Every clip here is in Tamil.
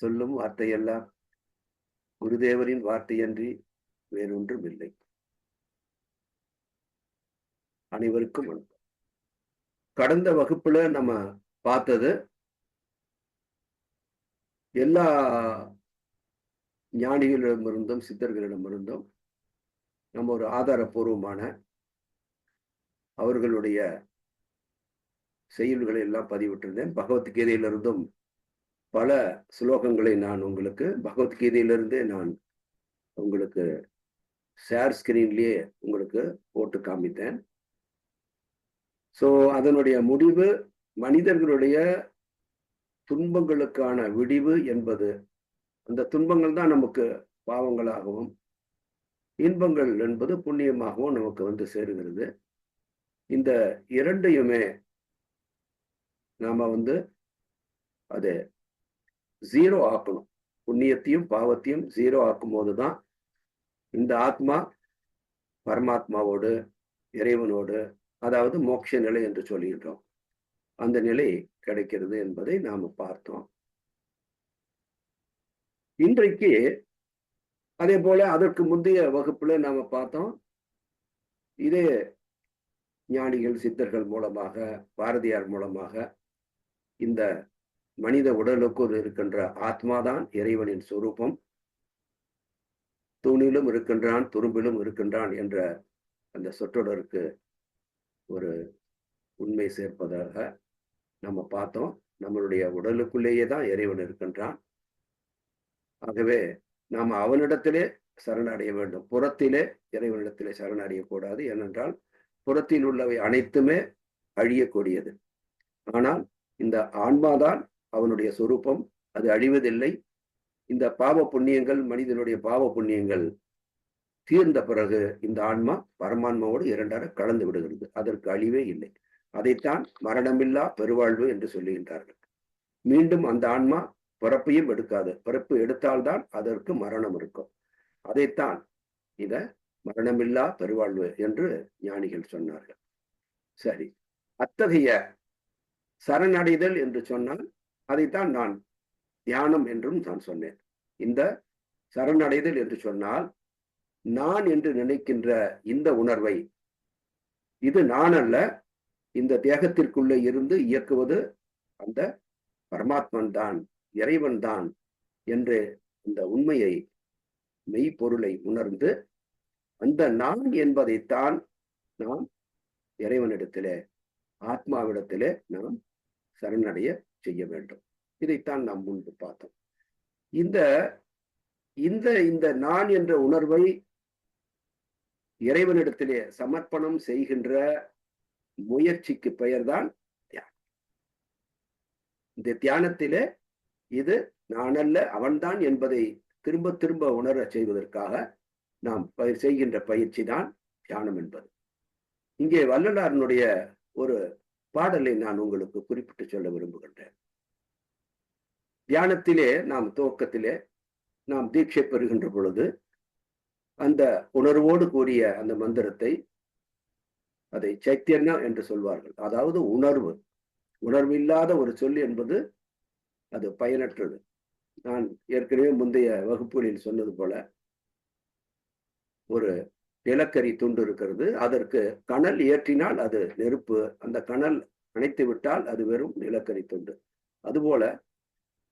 சொல்லும் வார்த்தையெல்லாம் குருதேவரின் வார்த்தையன்றி வேறொன்றும் இல்லை. அனைவருக்கும் வணக்கம். கடந்த வகுப்புல நம்ம பார்த்தது எல்லா ஞானிகளிடமிருந்தும் சித்தர்களிடமிருந்தும் நம்ம ஒரு ஆதாரபூர்வமான அவர்களுடைய செயல்களை எல்லாம் பதிவிட்டிருந்தேன். பகவத்கீதையிலிருந்தும் பல ஸ்லோகங்களை நான் உங்களுக்கு பகவத்கீதையிலிருந்தே நான் உங்களுக்கு ஷேர் ஸ்கிரீன்லயே உங்களுக்கு போட்டு காமித்தேன். சோ அதனுடைய முடிவு மனிதர்களுடைய துன்பங்களுக்கான விடிவு என்பது, அந்த துன்பங்கள் தான் நமக்கு பாவங்களாகவும் இன்பங்கள் என்பது புண்ணியமாகவும் நமக்கு வந்து சேருகிறது. இந்த இரண்டையுமே நாம வந்து அதை ஜீரோ ஆக்கணும். புண்ணியத்தையும் பாவத்தையும் ஜீரோ ஆக்கும் போதுதான் இந்த ஆத்மா பரமாத்மாவோடு இறைவனோடு, அதாவது மோட்ச நிலை என்று சொல்கின்றோம், அந்த நிலை கிடைக்கிறது என்பதை நாம பார்த்தோம். இன்றைக்கு அதே போல அதற்கு முந்தைய வகுப்புல நாம பார்த்தோம், இதே ஞானிகள் சித்தர்கள் மூலமாக, பாரதியார் மூலமாக இந்த மனித உடலுக்குள் இருக்கின்ற ஆத்மாதான் இறைவனின் சொரூபம், தூணிலும் இருக்கின்றான் துரும்பிலும் இருக்கின்றான் என்ற அந்த சொற்றொடருக்கு ஒரு உண்மை சேர்ப்பதாக நம்ம பார்த்தோம். நம்மளுடைய உடலுக்குள்ளேயே தான் இறைவன் இருக்கின்றான். ஆகவே நாம் அவனிடத்திலே சரணடைய வேண்டும். புறத்திலே இறைவனிடத்திலே சரணடையக்கூடாது. ஏனென்றால் புறத்தில் உள்ளவை அனைத்துமே அழியக்கூடியது. ஆனால் இந்த ஆன்மாதான் அவனுடைய சொரூபம், அது அழிவதில்லை. இந்த பாவ புண்ணியங்கள், மனிதனுடைய பாவ புண்ணியங்கள் தீர்ந்த பிறகு இந்த ஆன்மா பரமான்மாவோடு இரண்டாக கலந்து விடுகிறது. அதற்கு அழிவே இல்லை. அதைத்தான் மரணமில்லா பெருவாழ்வு என்று சொல்லுகின்றார்கள். மீண்டும் அந்த ஆன்மா பிறப்பையும் எடுக்காது. பிறப்பு எடுத்தால்தான் அதற்கு மரணம் இருக்கும். அதைத்தான் இத மரணமில்லா பெருவாழ்வு என்று ஞானிகள் சொன்னார்கள். சரி, அத்தகைய சரணடைதல் என்று சொன்னால் அதைத்தான் நான் தியானம் என்றும் நான் சொன்னேன். இந்த சரணடைதல் என்று சொன்னால் நான் என்று நினைக்கின்ற இந்த உணர்வை, இது நான் அல்ல, இந்த தேகத்திற்குள்ளே இருந்து இயக்குவது அந்த பரமாத்மன் தான், இறைவன் தான் என்று இந்த உண்மையை, மெய்ப்பொருளை உணர்ந்து அந்த நான் என்பதைத்தான் நாம் இறைவனிடத்திலே, ஆத்மாவிடத்திலே நாம் சரணடைய செய்ய வேண்டும். இதைத்தான் நாம் முன்பு பார்த்தோம். இந்த இந்த இந்த நான் என்ற உணர்வை இறைவனிடத்திலே சமர்ப்பணம் செய்கின்ற முயற்சிக்கு பெயர்தான் தியானம். இந்த தியானத்திலே இது நானல்ல அவன்தான் என்பதை திரும்ப திரும்ப உணர செய்வதற்காக நாம் செய்கின்ற பயிற்சி தான் தியானம் என்பது. இங்கே வள்ளலாரினுடைய ஒரு பாடலை நான் உங்களுக்கு குறிப்பிட்டு சொல்ல விரும்புகின்றேன். தியானத்திலே நாம் துவக்கத்திலே நாம் தீட்சை பெறுகின்ற பொழுது அந்த உணர்வோடு கூடிய அந்த மந்திரத்தை, அதை சைத்தன்யா என்று சொல்வார்கள். அதாவது உணர்வு. உணர்வு இல்லாத ஒரு சொல் என்பது அது பயனற்றது. நான் ஏற்கனவே முந்தைய வகுப்புகளில் சொன்னது போல, ஒரு நிலக்கரி துண்டு இருக்கிறது, அதற்கு கனல் ஏற்றினால் அது நெருப்பு, அந்த கனல் அணைத்து விட்டால் அது வெறும் நிலக்கரி துண்டு. அதுபோல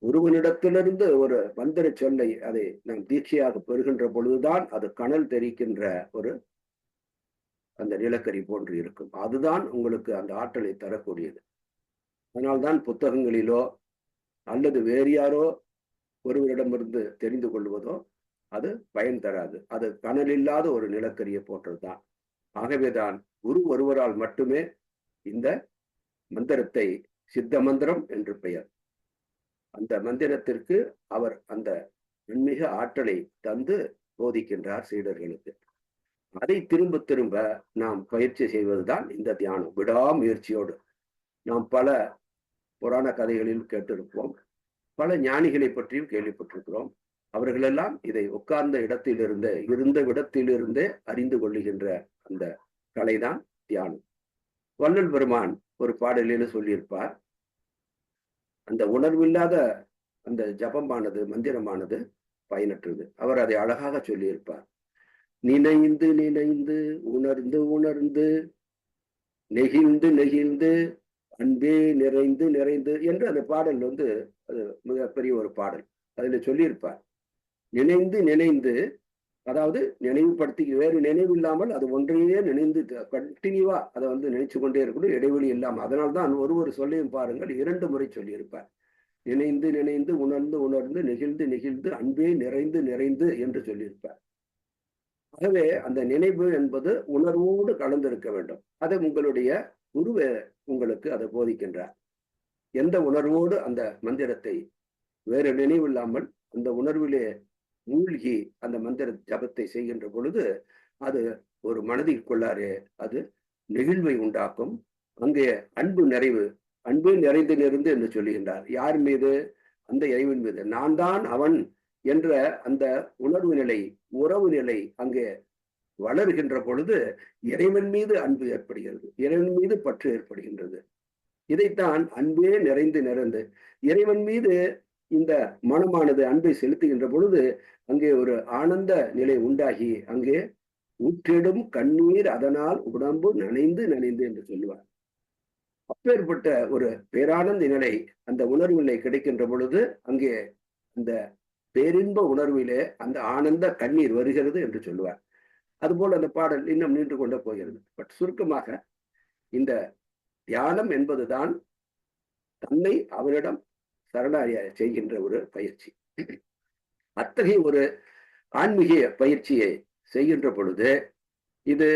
ஒருவனிடத்திலிருந்து ஒரு மந்திர சொல்லை அதை நாம் தீட்சையாக பெறுகின்ற பொழுதுதான் அது கனல் தெரிக்கின்ற ஒரு அந்த நிலக்கரி போன்று இருக்கும். அதுதான் உங்களுக்கு அந்த ஆற்றலை தரக்கூடியது. அதனால்தான் புத்தகங்களிலோ அல்லது வேறு யாரோ ஒருவரிடமிருந்து தெரிந்து கொள்வதோ அது பயன் தராது. அது கனல் இல்லாத ஒரு நிலக்கரியை போன்றதுதான். ஆகவேதான் குரு ஒருவரால் மட்டுமே இந்த மந்திரத்தை சித்த மந்திரம் என்று பெயர். அந்த மந்திரத்திற்கு அவர் அந்த ஆன்மீக ஆற்றலை தந்து போதிக்கின்றார் சீடர்களுக்கு. அதை திரும்ப திரும்ப நாம் பயிற்சி செய்வதுதான் இந்த தியானம். விடாமுயற்சியோடு நாம் பல புராண கதைகளில் கேட்டிருப்போம், பல ஞானிகளை பற்றியும் கேள்விப்பட்டிருக்கிறோம். அவர்களெல்லாம் இதை உட்கார்ந்த இருந்த இடத்திலிருந்தே அறிந்து கொள்ளுகின்ற அந்த கலைதான் தியானம். வள்ளல் பெருமான் ஒரு பாடலில் சொல்லியிருப்பார், அந்த உணர்வில்லாத அந்த ஜபமானது, மந்திரமானது பயனற்றது. அவர் அதை அழகாக சொல்லியிருப்பார். நினைந்து நினைந்து உணர்ந்து உணர்ந்து நெகிழ்ந்து நெகிழ்ந்து அன்பே நிறைந்து நிறைந்து என்று அந்த பாடல் அது மிகப்பெரிய ஒரு பாடல். அதுல சொல்லியிருப்பார். நினைந்து நினைந்து, அதாவது நினைவுபடுத்தி, வேறு நினைவு இல்லாமல் அது ஒன்றையே நினைந்து கண்டினியூவா அதை நினைச்சு கொண்டே இருக்கணும், இடைவெளி இல்லாம. அதனால்தான் ஒரு சொல்லையும் பாருங்கள் 2 முறை சொல்லியிருப்பார். நினைந்து நினைந்து உணர்ந்து உணர்ந்து நெகிழ்ந்து நெகிழ்ந்து அன்பே நிறைந்து நிறைந்து என்று சொல்லியிருப்பார். ஆகவே அந்த நினைவு என்பது உணர்வோடு கலந்திருக்க வேண்டும். அதை உங்களுடைய குரு உங்களுக்கு அதை போதிக்கின்றார். எந்த உணர்வோடு அந்த மந்திரத்தை, வேறு நினைவு இல்லாமல் அந்த உணர்விலே மூழ்கி அந்த மந்திர ஜபத்தை செய்கின்ற பொழுது அது ஒரு மனதிற்குள்ளாரே அது நெகிழ்வை உண்டாக்கும். அங்கே அன்பு நிறைவு, அன்பு நிறைந்து நிறைந்து என்று சொல்லுகின்றார். யார் மீது? அந்த இறைவன் மீது. நான் தான் அவன் என்ற அந்த உணர்வு நிலை, உறவு நிலை அங்கே வளர்கின்ற பொழுது இறைவன் மீது அன்பு ஏற்படுகிறது, இறைவன் மீது பற்று ஏற்படுகின்றது. இதைத்தான் அன்பே நிறைந்து நிறைந்து, இறைவன் மீது இந்த மனமானது அன்பை செலுத்துகின்ற பொழுது அங்கே ஒரு ஆனந்த நிலை உண்டாகி அங்கே ஊற்றிடும் கண்ணீர் அதனால் உடம்பு நனைந்து நனைந்து என்று சொல்லுவார். அப்பேற்பட்ட ஒரு பேரானந்த நிலை, அந்த உணர்வு நிலை கிடைக்கின்ற பொழுது அங்கே அந்த பேரின்ப உணர்விலே அந்த ஆனந்த கண்ணீர் வருகிறது என்று சொல்லுவார். அதுபோல் அந்த பாடல் இன்னும் நின்று கொண்டே போகிறது. பட் சுருக்கமாக இந்த தியானம் என்பதுதான் தன்னை அவனிடம் சரணாகிய செய்கின்ற ஒரு பயிற்சி. அத்தகைய ஒரு ஆன்மீக பயிற்சியை செய்கின்ற பொழுது இது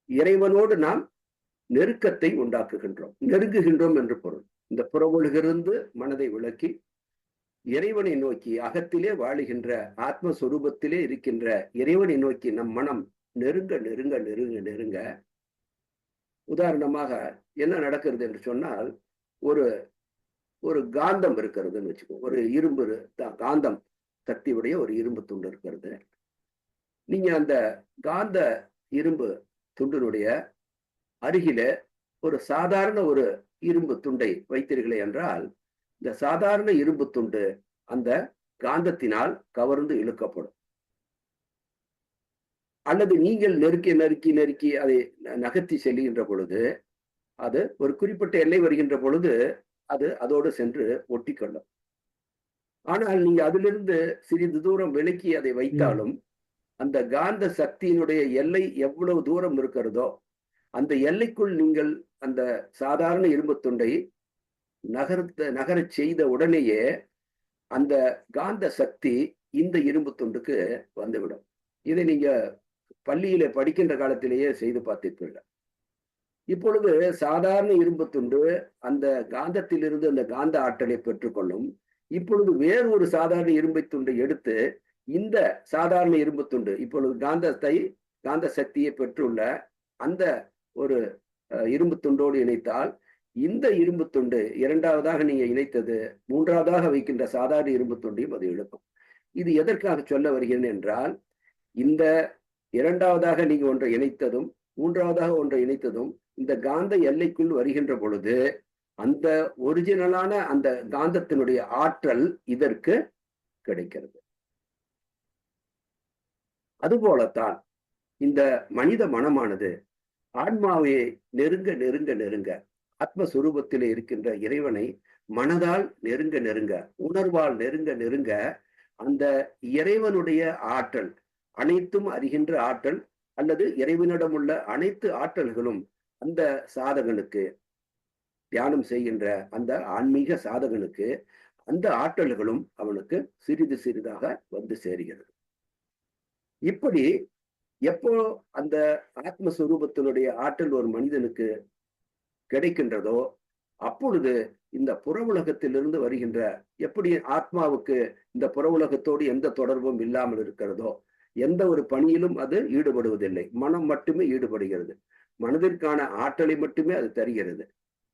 இறைவனோடு நாம் நெருக்கத்தை உண்டாக்குகின்றோம், நெருங்குகின்றோம் என்று பொருள். இந்த புறவுலகிருந்து மனதை விலக்கி இறைவனை நோக்கி, அகத்திலே வாழுகின்ற ஆத்மஸ்வரூபத்திலே இருக்கின்ற இறைவனை நோக்கி நம் மனம் நெருங்க நெருங்க நெருங்க நெருங்க, உதாரணமாக என்ன நடக்கிறது என்று சொன்னால், ஒரு ஒரு காந்தம் இருக்கிறதுன்னு வச்சுக்கோ, ஒரு இரும்பு காந்தம் சக்தியுடைய ஒரு இரும்பு துண்டு இருக்கிறது. நீங்க அந்த காந்த இரும்பு துண்டினுடைய அருகில ஒரு சாதாரண ஒரு இரும்பு துண்டை வைத்தீர்களே என்றால், இந்த சாதாரண இரும்பு துண்டு அந்த காந்தத்தினால் கவர்ந்து இழுக்கப்படும். அல்லது நீங்கள் நெருக்கி நெருக்கி நெருக்கி அதை நகர்த்தி செல்கின்ற பொழுது அது ஒரு குறிப்பிட்ட எல்லை வருகின்ற பொழுது அது அதோடு சென்று ஒட்டிக்கொள்ளும். ஆனால் நீங்க அதிலிருந்து சிறிது தூரம் விலக்கி அதை வைத்தாலும் அந்த காந்த சக்தியினுடைய எல்லை எவ்வளவு தூரம் இருக்கிறதோ அந்த எல்லைக்குள் நீங்கள் அந்த சாதாரண இரும்பு துண்டை நகரச் செய்த உடனேயே அந்த காந்த சக்தி இந்த இரும்பு துண்டுக்கு வந்துவிடும். இதை நீங்க பள்ளியில படிக்கின்ற காலத்திலேயே செய்து பார்த்திருப்பீர்கள். இப்பொழுது சாதாரண இரும்பு துண்டு அந்த காந்தத்திலிருந்து அந்த காந்த ஆற்றலை பெற்றுக்கொள்ளும். இப்பொழுது வேறு ஒரு சாதாரண இரும்பு துண்டை எடுத்து இந்த சாதாரண இரும்பு துண்டு இப்பொழுது காந்த சக்தியை பெற்றுள்ள அந்த ஒரு இரும்பு துண்டோடு இணைத்தால் இந்த இரும்பு துண்டு இரண்டாவதாக நீங்க இணைத்தது மூன்றாவதாக வைக்கின்ற சாதாரண இரும்பு துண்டையும் அது இழுக்கும். இது எதற்காக சொல்ல வருகிறேன் என்றால், இந்த இரண்டாவதாக நீங்க ஒன்றை இணைத்ததும் மூன்றாவதாக ஒன்றை இணைத்ததும் இந்த காந்த எல்லைக்குள் வருகின்ற பொழுது அந்த ஒரிஜினலான அந்த காந்தத்தினுடைய ஆற்றல் இதற்கு கிடைக்கிறது. அதுபோலத்தான் இந்த மனித மனமானது ஆன்மாவை நெருங்க நெருங்க நெருங்க, ஆத்மஸ்வரூபத்திலே இருக்கின்ற இறைவனை மனதால் நெருங்க நெருங்க, உணர்வால் நெருங்க நெருங்க, அந்த இறைவனுடைய ஆற்றல், அனைத்தும் அறிகின்ற ஆற்றல் அல்லது இறைவனிடம் உள்ள அனைத்து ஆற்றல்களும் அந்த சாதகனுக்கு, தியானம் செய்கின்ற அந்த ஆன்மீக சாதகனுக்கு அந்த ஆற்றல்களும் அவனுக்கு சிறிது சிறிதாக வந்து சேருகிறது. இப்படி எப்போ அந்த ஆத்மஸ்வரூபத்தினுடைய ஆற்றல் ஒரு மனிதனுக்கு கிடைக்கின்றதோ அப்பொழுது இந்த புற உலகத்திலிருந்து வருகின்ற, எப்படி ஆத்மாவுக்கு இந்த புற உலகத்தோடு எந்த தொடர்பும் இல்லாமல் இருக்கிறதோ, எந்த ஒரு பணியிலும் அது ஈடுபடுவதில்லை, மனம் மட்டுமே ஈடுபடுகிறது, மனதிற்கான ஆற்றலை மட்டுமே அது தருகிறது.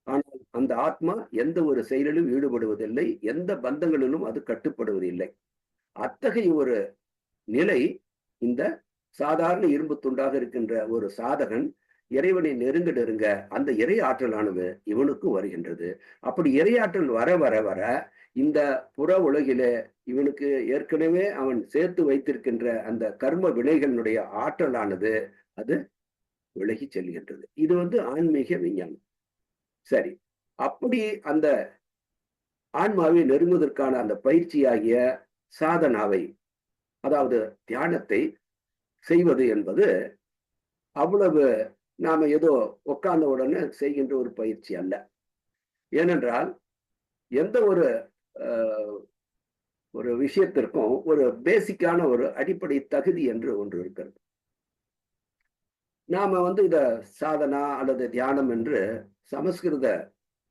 ஆனால் அந்த ஆத்மா எந்த ஒரு செயலிலும் ஈடுபடுவதில்லை, எந்த பந்தங்களிலும் அது கட்டுப்படுவதில்லை. அத்தகைய ஒரு நிலை இந்த சாதாரண இரும்பு துண்டாக இருக்கின்ற ஒரு சாதகன் இறைவனை நெருங்க நெருங்க அந்த இறை ஆற்றலானது இவனுக்கும் வருகின்றது. அப்படி இறை ஆற்றல் வர வர வர இந்த புற உலகிலே இவனுக்கு ஏற்கனவே அவன் சேர்த்து வைத்திருக்கின்ற அந்த கர்ம வினைகளினுடைய ஆற்றலானது அது விலகி செல்கின்றது. இது ஆன்மீக விஞ்ஞானம். சரி, அப்படி அந்த ஆன்மாவை நெருங்குவதற்கான அந்த பயிற்சியாகிய சாதனாவை, அதாவது தியானத்தை செய்வது என்பது அவ்வளவு நாம ஏதோ உட்கார்ந்த உடனே செய்கின்ற ஒரு பயிற்சி அல்ல. ஏனென்றால் எந்த ஒரு ஒரு விஷயத்திற்கும் ஒரு பேசிக்கான ஒரு அடிப்படை தகுதி என்று ஒன்று இருக்கிறது. நாம இத சாதனா அல்லது தியானம் என்று சமஸ்கிருத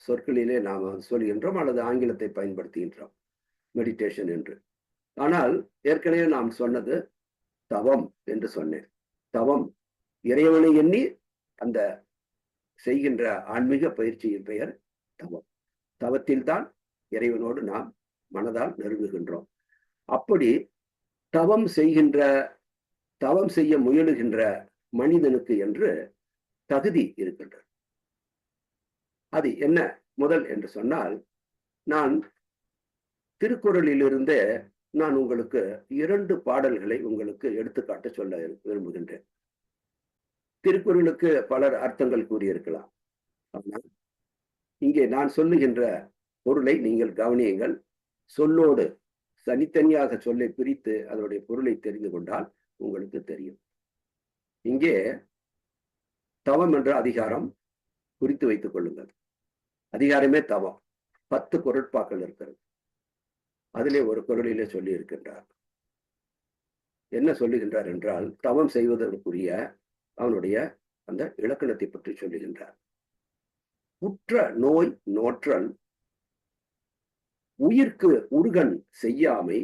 சொற்களிலே நாம சொல்கின்றோம் அல்லது ஆங்கிலத்தை பயன்படுத்துகின்றோம், மெடிடேஷன் என்று. ஆனால் ஏற்கனவே நாம் சொன்னது தவம் என்று சொன்னேன். தவம் இறைவனை எண்ணி அந்த செய்கின்ற ஆன்மீக பயிற்சியின் பெயர் தவம். தவத்தில்தான் இறைவனோடு நாம் மனதால் நெருங்குகின்றோம். அப்படி தவம் செய்ய முயலுகின்ற மனிதனுக்கு என்று தகுதி இருக்கின்றது. அது என்ன முதல் என்று சொன்னால், நான் திருக்குறளிலிருந்தே நான் உங்களுக்கு 2 பாடல்களை உங்களுக்கு எடுத்துக்காட்ட சொல்ல விரும்புகின்றேன். திருக்குறளுக்கு பலர் அர்த்தங்கள் கூறியிருக்கலாம். ஆனால் இங்கே நான் சொல்லுகின்ற பொருளை நீங்கள் கவனியுங்கள். சொல்லோடு தனித்தனியாக சொல்லை பிரித்து அதனுடைய பொருளை தெரிந்து கொண்டால் உங்களுக்கு தெரியும். இங்கே தவம் என்ற அதிகாரம் குறித்து வைத்துக் கொள்ளுங்கள். அதிகாரமே தவம். 10 பொருட்பாக்கள் இருக்கிறது. அதிலே ஒரு குறளிலே சொல்லி இருக்கின்றார். என்ன சொல்லுகின்றார் என்றால், தவம் செய்வதற்குரிய அவனுடைய அந்த இலக்கணத்தை பற்றி சொல்லுகின்றார். உற்ற நோய் நோற்றல், உயிர்க்கு உருகன் செய்யாமை,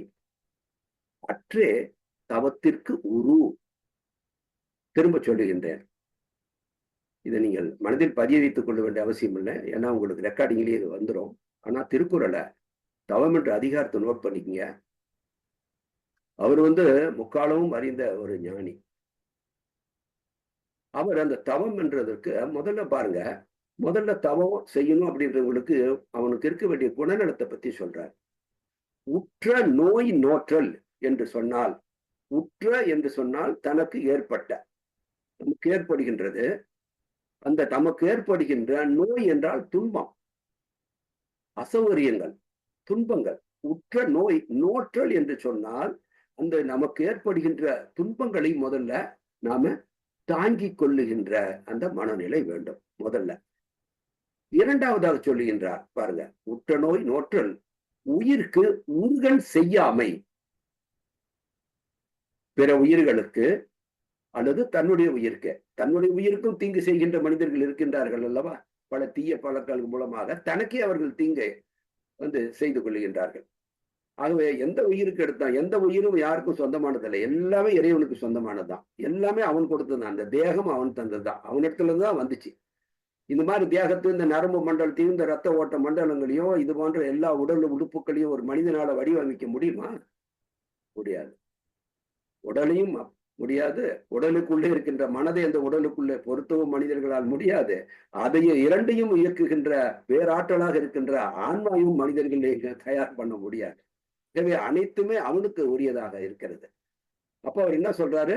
அற்றே தவத்திற்கு உரு. திரும்ப சொல்லுகின்றேன். இதை நீங்கள் மனதில் பதிய வைத்துக் கொள்ள வேண்டிய அவசியம் இல்லை. ஏன்னா உங்களுக்கு ரெக்கார்டிங்லேயே இது வந்துடும். ஆனா திருக்குறளை தவம் என்ற அதிகாரத்தை நோட் பண்ணிக்கங்க. அவர் முக்காலமும் அறிந்த ஒரு ஞானி. அவர் அந்த தவம் என்றதற்கு முதல்ல பாருங்க, முதல்ல தவம் செய்யணும் அப்படின்றவங்களுக்கு அவனுக்கு இருக்க வேண்டிய குணநலத்தை பத்தி சொல்றார். உற்ற நோய் நோற்றல் என்று சொன்னால், உற்ற என்று சொன்னால் தனக்கு ஏற்பட்ட, நமக்கு ஏற்படுகின்றது. அந்த நமக்கு ஏற்படுகின்ற நோய் என்றால் துன்பம், அசௌகரியங்கள், துன்பங்கள். உற்ற நோய் நோற்றல் என்று சொன்னால் அந்த நமக்கு ஏற்படுகின்ற துன்பங்களை முதல்ல நாம தாங்கிக் கொள்ளுகின்ற அந்த மனநிலை வேண்டும் முதல்ல. இரண்டாவதாக சொல்லுகின்றார் பாருங்க, உற்ற நோய் நோற்றல், உயிர்க்கு உருகன் செய்யாமை. பிற உயிர்களுக்கு அல்லது தன்னுடைய உயிருக்கும் தீங்கு செய்கின்ற மனிதர்கள் இருக்கின்றார்கள் அல்லவா? பல தீய பழக்கங்கள் மூலமாக தனக்கே அவர்கள் தீங்கை செய்து கொள்ளுகின்றார்கள். ஆகவே எந்த உயிருக்கு எடுத்தான், எந்த உயிரும் யாருக்கும் சொந்தமானதில்லை. எல்லாமே இறைவனுக்கு சொந்தமானதுதான். எல்லாமே அவன் கொடுத்ததுதான். அந்த தேகம் அவன் தந்ததுதான். அவனிடத்துல இருந்துதான் வந்துச்சு. இந்த மாதிரி தேகத்தையும் இந்த நரம்பு மண்டலத்தையும் இந்த ரத்த ஓட்ட மண்டலங்களையும் இது போன்ற எல்லா உடல் உறுப்புகளையும் ஒரு மனிதனால வடிவமைக்க முடியுமா? முடியாது. உடலையும் முடியாது. உடலுக்குள்ளே இருக்கின்ற மனதை அந்த உடலுக்குள்ளே பொருத்தவும் மனிதர்களால் முடியாது. அதையே இரண்டையும் இயக்குகின்ற பேராற்றலாக இருக்கின்ற ஆன்மாயும் மனிதர்களை தயார் பண்ண முடியாது. எனவே அனைத்துமே அவனுக்கு உரியதாக இருக்கிறது. அப்ப அவர் என்ன சொல்றாரு?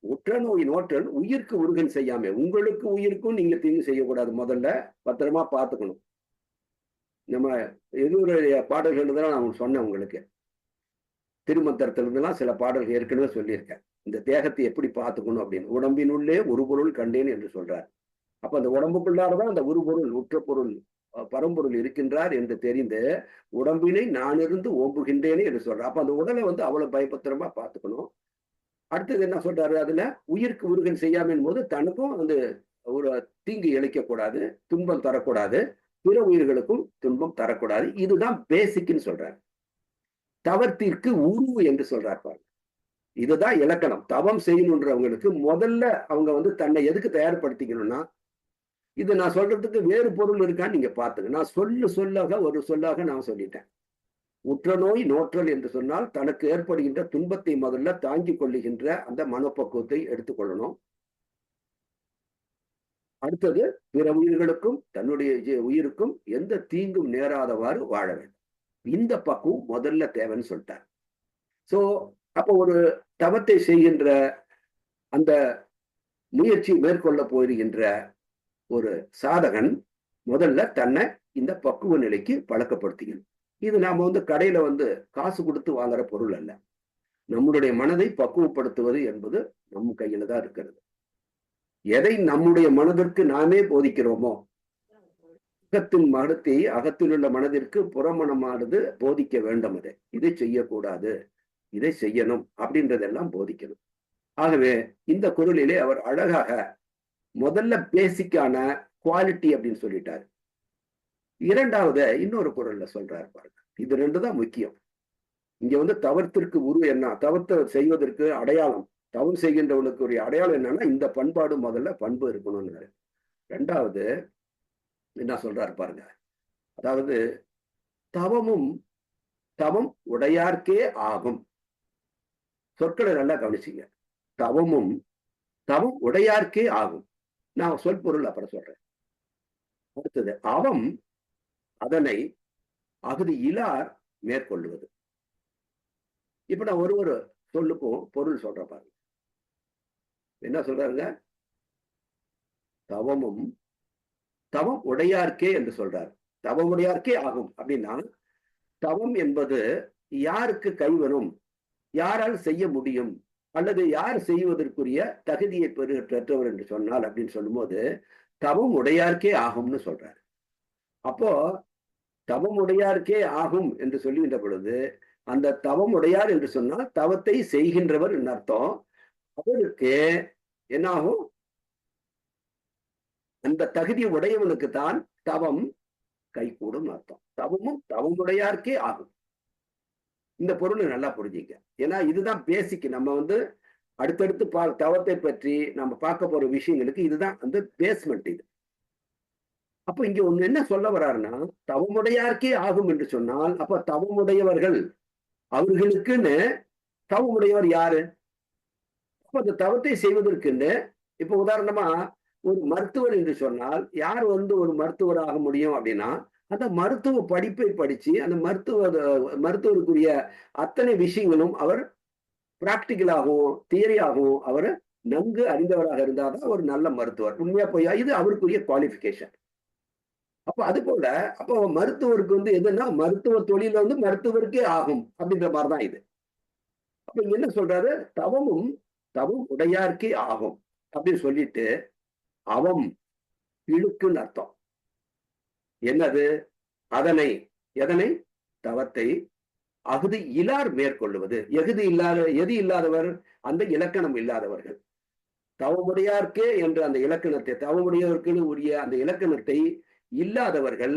உற்ற நோய் நோற்றல், உயிர்க்கு உருகன் செய்யாம. உங்களுக்கு உயிருக்கும் நீங்க தீங்கு செய்யக்கூடாது. முதல்ல பத்திரமா பார்த்துக்கணும். நம்ம எதிர்வுடைய பாடல்கள் தான் நான் சொன்னேன் உங்களுக்கு. திருமந்திரத்திலிருந்துலாம் சில பாடல்கள் ஏற்கனவே சொல்லியிருக்கேன். இந்த தேகத்தை எப்படி பார்த்துக்கணும் அப்படின்னு. உடம்பினுள்ளே ஒரு பொருள் கண்டேன் என்று சொல்றார். அப்ப அந்த உடம்புக்குள்ளாரதான் அந்த ஒரு பொருள், உற்ற பொருள், பரம்பொருள் இருக்கின்றார் என்று தெரிந்து உடம்பினை நான் இருந்து ஓம்புகின்றேனே என்று சொல்றார். அப்ப அந்த உடலை அவ்வளவு பயபத்திரமா பார்த்துக்கணும். அடுத்தது என்ன சொல்றாரு? அதுல உயிருக்கு உருகன் செய்யாமல் போது தனக்கும் ஒரு தீங்கு இழைக்கக்கூடாது, துன்பம் தரக்கூடாது, பிற உயிர்களுக்கும் துன்பம் தரக்கூடாது. இதுதான் பேசிக்னு சொல்றாரு. தவத்திற்கு உரு என்று சொல்றார் பாருங்க. இதுதான் இலக்கணம். தவம் செய்யணுன்றவங்களுக்கு முதல்ல அவங்க தன்னை எதுக்கு தயார்படுத்திக்கணும்னா, இது நான் சொல்றதுக்கு வேறு பொருள் இருக்கான்னு நீங்க பாத்துங்க. நான் சொல்லாக நான் சொல்லிட்டேன். உற்ற நோய் நோற்றல் என்று சொன்னால் தனக்கு ஏற்படுகின்ற துன்பத்தை முதல்ல தாங்கிக் கொள்ளுகின்ற அந்த மனப்பக்குவத்தை எடுத்துக்கொள்ளணும். அடுத்தது பிற உயிர்களுக்கும் தன்னுடைய உயிருக்கும் எந்த தீங்கும் நேராதவாறு வாழ வேண்டும். இந்த பக்குவம் முதல்ல தேவைன்னு சொல்லிட்டார். சோ அப்ப ஒரு தவத்தை செய்கின்ற அந்த முயற்சி மேற்கொள்ள போயிருக்கின்ற ஒரு சாதகன் முதல்ல தன்னை இந்த பக்குவ நிலைக்கு பழக்கப்படுத்திக்கணும். இது நாம கடையில காசு கொடுத்து வாங்குற பொருள் அல்ல. நம்முடைய மனதை பக்குவப்படுத்துவது என்பது நம் கையில தான் இருக்கிறது. எதை நம்முடைய மனதிற்கு நாமே போதிக்கிறோமோ, அகத்தின் மனத்தை அகத்தில் உள்ள மனதிற்கு புறமனமானது போதிக்க வேண்டும். இதை செய்யக்கூடாது, இதை செய்யணும் அப்படின்றதெல்லாம் போதிக்கணும். ஆகவே இந்த குறளிலே அவர் அழகாக முதல்ல பேசிக்கான குவாலிட்டி அப்படின்னு சொல்லிட்டாரு. இரண்டாவது இன்னொரு குறள்ல சொல்றாரு பாருங்க. இது ரெண்டு தான் முக்கியம். இங்க தவத்திற்கு உரு என்ன, தவத்தை செய்வதற்கு அடையாளம், தவம் செய்கின்றவனுக்கு ஒரு அடையாளம் என்னன்னா இந்த பண்பாடு, முதல்ல பண்பு இருக்கணும்னு. ரெண்டாவது என்ன சொல்றாரு பாருங்க. அதாவது தவமும் தவம் உடையார்க்கே ஆகும். சொற்களை நல்லா கவனிச்சிங்க. தவமும் தவம் உடையார்க்கே ஆகும். நான் சொற்பொருள் அப்புறம் சொல்றேன். அடுத்தது அவம் அதனை அகுதி இலார் மேற்கொள்ளுவது. இப்ப நான் ஒரு சொல்லுக்கும் பொருள் சொல்ற பாருங்க. என்ன சொல்றாருங்க? தவமும் தவம் உடையார்க்கே என்று சொல்றார். தவம் உடையார்க்கே ஆகும் அப்படின்னா, தவம் என்பது யாருக்கு கைவரும், யாரால் செய்ய முடியும், அல்லது யார் செய்வதற்குரிய தகுதியை பெற்றவர் என்று சொன்னால் அப்படின்னு சொல்லும்போது தவம் உடையார்க்கே ஆகும்னு சொல்றாரு. அப்போ தவம் உடையார்க்கே ஆகும் என்று சொல்லுகின்ற பொழுது அந்த தவம் உடையார் என்று சொன்னால் தவத்தை செய்கின்றவர் என்று அர்த்தம். அவருக்கு என்னாகும்? அந்த தகுதி உடையவனுக்கு தான் தவம் கைகூடும் அர்த்தம். தவமும் தவமுடையார்க்கே ஆகும். இந்த பொருளை நல்லா புரிஞ்சுக்க. ஏன்னா இதுதான் பேசிக். நம்ம அடுத்தடுத்து தவத்தை பற்றி நம்ம பார்க்க போற விஷயங்களுக்கு இதுதான் பேஸ்மெண்ட். இது அப்ப இங்க ஒண்ணு என்ன சொல்ல வர்றாருன்னா, தவமுடையார்க்கே ஆகும் என்று சொன்னால் அப்ப தவமுடையவர்கள் அவர்களுக்குன்னு தவமுடையவர் யாரு? அப்ப அந்த தவத்தை செய்வதற்குன்னு இப்ப உதாரணமா ஒரு மருத்துவர் என்று சொன்னால் யார் ஒரு மருத்துவராக முடியும் அப்படின்னா, அந்த மருத்துவ படிப்பை படிச்சு அந்த மருத்துவருக்குரிய அத்தனை விஷயங்களும் அவர் பிராக்டிக்கலாகவும் தியரியாகவும் அவர் நன்கு அறிந்தவராக இருந்தாதான் ஒரு நல்ல மருத்துவர். உண்மையா போய் இது அவருக்குரிய குவாலிபிகேஷன். அப்ப அது போல அப்போ மருத்துவருக்கு எதுன்னா மருத்துவ தொழில மருத்துவருக்கே ஆகும் அப்படின்ற மாதிரிதான் இது. அப்ப என்ன சொல்றாரு? தவமும் தவம் உடையார்க்கே ஆகும் அப்படின்னு சொல்லிட்டு அவம் இழுக்குன்னு அர்த்தம். என்னது? அதனை எதனை? தவத்தை அகுதி இலார் மேற்கொள்ளுவது. எது இல்லாதவர்? அந்த இலக்கணம் இல்லாதவர்கள். தவமுடையார்க்கே என்ற அந்த இலக்கணத்தை, தவமுடையவருக்கு உரிய அந்த இலக்கணத்தை இல்லாதவர்கள்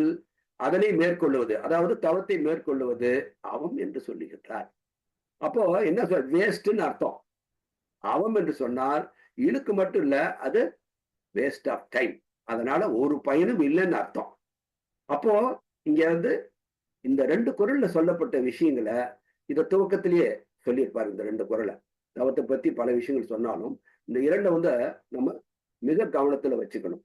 அதனை மேற்கொள்ளுவது, அதாவது தவத்தை மேற்கொள்ளுவது அவம் என்று சொல்லுகின்றார். அப்போ என்ன வேஸ்ட்ன்னு அர்த்தம். அவம் என்று சொன்னால் இழுக்கு மட்டும் இல்ல, அது வேஸ்ட் ஆஃப் டைம். அதனால ஒரு பயனும் இல்லைன்னு அர்த்தம். அப்போ இங்க இந்த ரெண்டு குறள்ல சொல்லப்பட்ட விஷயங்களை இத துவக்கத்திலேயே சொல்லியிருப்பாரு. இந்த ரெண்டு குறளை தவத்தை பத்தி பல விஷயங்கள் சொன்னாலும் இந்த இரண்டை நம்ம மிக கவனத்துல வச்சுக்கணும்.